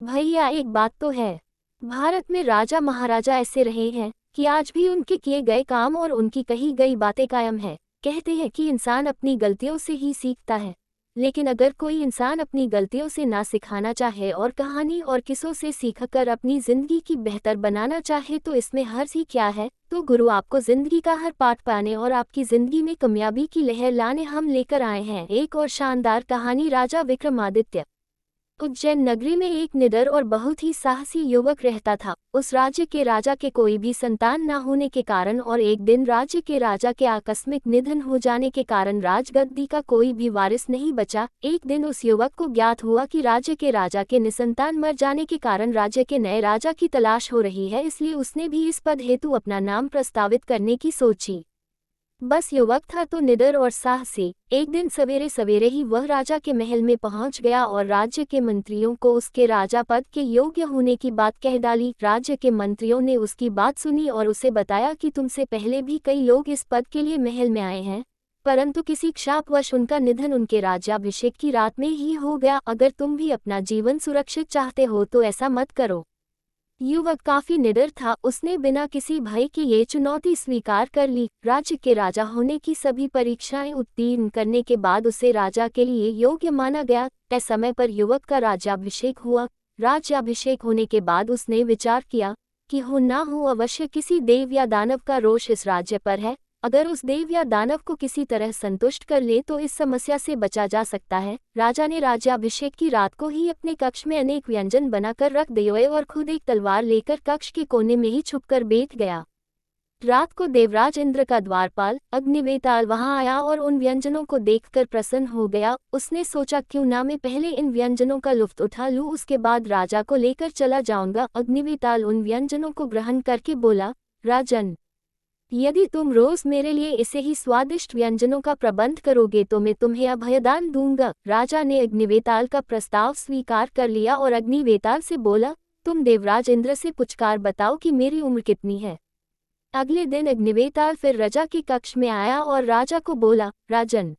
भैया एक बात तो है, भारत में राजा महाराजा ऐसे रहे हैं कि आज भी उनके किए गए काम और उनकी कही गई बातें कायम है। कहते हैं कि इंसान अपनी गलतियों से ही सीखता है, लेकिन अगर कोई इंसान अपनी गलतियों से ना सिखाना चाहे और कहानी और किस्सों से सीखकर अपनी जिंदगी की बेहतर बनाना चाहे तो इसमें हर्ज ही क्या है। तो गुरु आपको जिंदगी का हर पाठ पाने और आपकी जिंदगी में कामयाबी की लहर लाने हम लेकर आए हैं एक और शानदार कहानी। राजा विक्रमादित्य। उज्जैन नगरी में एक निडर और बहुत ही साहसी युवक रहता था। उस राज्य के राजा के कोई भी संतान न होने के कारण और एक दिन राज्य के राजा के आकस्मिक निधन हो जाने के कारण राजगद्दी का कोई भी वारिस नहीं बचा। एक दिन उस युवक को ज्ञात हुआ कि राज्य के राजा के निसंतान मर जाने के कारण राज्य के नए राजा की तलाश हो रही है, इसलिए उसने भी इस पद हेतु अपना नाम प्रस्तावित करने की सोची। बस युवक था तो निडर और साहसी। एक दिन सवेरे सवेरे ही वह राजा के महल में पहुंच गया और राज्य के मंत्रियों को उसके राजा पद के योग्य होने की बात कह डाली। राज्य के मंत्रियों ने उसकी बात सुनी और उसे बताया कि तुमसे पहले भी कई लोग इस पद के लिए महल में आए हैं, परंतु किसी शापवश उनका निधन उनके राज्याभिषेक की रात में ही हो गया। अगर तुम भी अपना जीवन सुरक्षित चाहते हो तो ऐसा मत करो। युवक काफी निडर था, उसने बिना किसी भय की ये चुनौती स्वीकार कर ली। राज्य के राजा होने की सभी परीक्षाएं उत्तीर्ण करने के बाद उसे राजा के लिए योग्य माना गया। तय समय पर युवक का राज्याभिषेक हुआ। राज्याभिषेक होने के बाद उसने विचार किया कि हो ना हो अवश्य किसी देव या दानव का रोष इस राज्य पर है। अगर उस देव या दानव को किसी तरह संतुष्ट कर ले तो इस समस्या से बचा जा सकता है। राजा ने राज्याभिषेक की रात को ही अपने कक्ष में अनेक व्यंजन बनाकर रख दिए और खुद एक तलवार लेकर कक्ष के कोने में ही छुपकर बैठ गया। रात को देवराज इंद्र का द्वारपाल अग्निवेताल वहां आया और उन व्यंजनों को देखकर प्रसन्न हो गया। उसने सोचा क्यों ना मैं पहले इन व्यंजनों का लुत्फ उठा लूं, उसके बाद राजा को लेकर चला जाऊंगा। अग्निवेताल उन व्यंजनों को ग्रहण करके बोला, राजन, यदि तुम रोज मेरे लिए ऐसे ही स्वादिष्ट व्यंजनों का प्रबंध करोगे तो मैं तुम्हें अभयदान दूंगा। राजा ने अग्निवेताल का प्रस्ताव स्वीकार कर लिया और अग्निवेताल से बोला, तुम देवराज इंद्र से पूछकर बताओ कि मेरी उम्र कितनी है। अगले दिन अग्निवेताल फिर राजा के कक्ष में आया और राजा को बोला, राजन,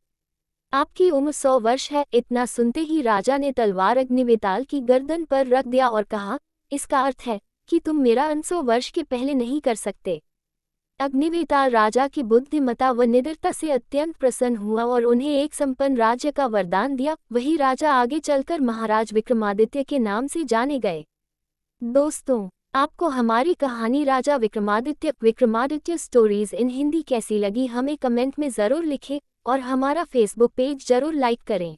आपकी उम्र 100 वर्ष है। इतना सुनते ही राजा ने तलवार अग्निवेताल की गर्दन पर रख दिया और कहा, इसका अर्थ है कि तुम मेरा अंत 100 वर्ष के पहले नहीं कर सकते। अग्निवेताल राजा की बुद्धिमता व निडरता से अत्यंत प्रसन्न हुआ और उन्हें एक संपन्न राज्य का वरदान दिया। वही राजा आगे चलकर महाराज विक्रमादित्य के नाम से जाने गए। दोस्तों, आपको हमारी कहानी राजा विक्रमादित्य स्टोरीज इन हिंदी कैसी लगी हमें कमेंट में ज़रूर लिखें और हमारा फेसबुक पेज ज़रूर लाइक करें।